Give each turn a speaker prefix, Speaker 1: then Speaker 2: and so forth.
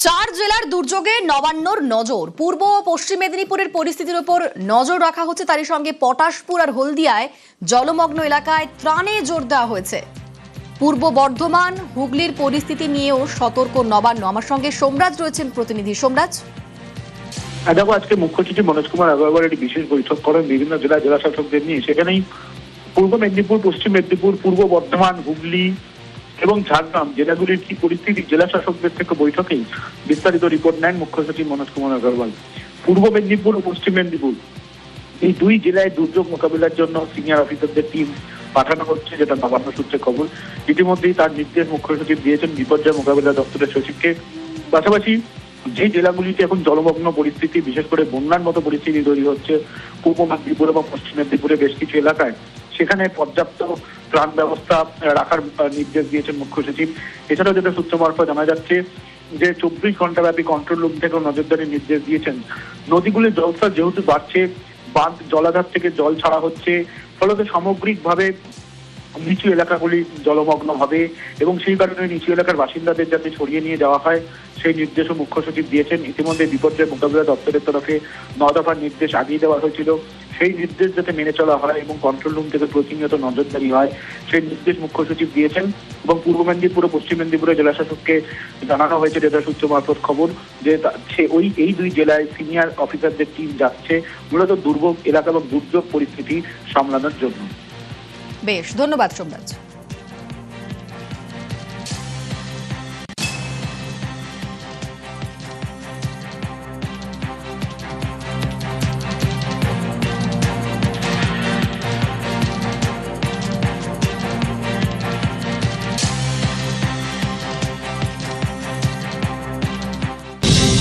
Speaker 1: চার জেলার দুর্যোগে নবান্নর নজর। পূর্ব ও পশ্চিম মেদিনীপুরের পরিস্থিতির উপর নজর রাখা হচ্ছে। তারই সঙ্গে পটাশপুর আর হলদিয়ায় জলমগ্ন এলাকায় ত্রাণে জোর দেওয়া হয়েছে। পূর্ব বর্ধমান হুগলির পরিস্থিতি নিয়েও সতর্ক নবান্ন। আমার সঙ্গে সোমরাজ রয়েছেন প্রতিনিধি। সোমরাজ,
Speaker 2: দেখো, আজকে মুখ্য সচিব মনোজ কুমার আগরওয়াল একটি বিশেষ বৈঠক করেন বিভিন্ন জেলা শাসকদের নিয়ে। সেখানেই পূর্ব মেদিনীপুর, পশ্চিম মেদিনীপুর, পূর্ব বর্ধমান, হুগলি এবং ঝাড়গ্রাম জেলাগুলির কি পরিস্থিতি জেলা শাসকদের থেকে বৈঠকেই বিস্তারিত রিপোর্ট নেন মুখ্য সচিব মনোজ কুমার আগরওয়াল। পূর্ব মেদিনীপুর ও পশ্চিম মেদিনীপুর এই দুই জেলায় দুর্যোগ মোকাবিলার জন্য সিনিয়র অফিসারদের টিম পাঠানো হচ্ছে, যেটা নবান্ন সূত্রে খবর। ইতিমধ্যেই তার নির্দেশ মুখ্য সচিব দিয়েছেন বিপর্যয় মোকাবিলা দপ্তরের সচিবকে। পাশাপাশি যে জেলাগুলিতে এখন জলমগ্ন পরিস্থিতি, বিশেষ করে বন্যার মতো পরিস্থিতি তৈরি হচ্ছে পূর্ব মেদিনীপুর এবং পশ্চিম মেদিনীপুরে বেশ কিছু এলাকায়, সেখানে পর্যাপ্ত ত্রাণ ব্যবস্থা রাখার নির্দেশ দিয়েছেন মুখ্য সচিব। এছাড়াও যেটা সূত্র মারফত জানা যাচ্ছে যে 24 ঘন্টা ব্যাপী কন্ট্রোল রুম থেকে নজরদারির নির্দেশ দিয়েছেন। নদীগুলির জলস্তর যেহেতু বাড়ছে, বাঁধ জলাধার থেকে জল ছাড়া হচ্ছে, ফলত সামগ্রিকভাবে নিচু এলাকাগুলি জলমগ্ন হবে এবং সেই কারণে নিচু এলাকার বাসিন্দাদের যাতে সরিয়ে নিয়ে যাওয়া হয় সেই নির্দেশও মুখ্য সচিব দিয়েছেন। ইতিমধ্যে বিপর্যয় মোকাবিলা দপ্তরের তরফে 9 দফার নির্দেশ আগিয়ে দেওয়া হয়েছিল। সেই নির্দেশ যাতে মেনে চলা হয় এবং কন্ট্রোল রুম থেকে প্রতিনিয়ত নজরদারি হয় সেই নির্দেশ মুখ্য সচিব দিয়েছেন। এবং পূর্ব মেদিনীপুর ও পশ্চিম মেদিনীপুরের জেলা শাসককে জানানো হয়েছে, যেটা সূত্র মারফত খবর, যে এই দুই জেলায় সিনিয়র অফিসারদের টিম যাচ্ছে মূলত দুর্ভোগ এলাকা এবং দুর্যোগ পরিস্থিতি সামলানোর জন্য।
Speaker 1: বেশ, ধন্যবাদ সোমরাজ।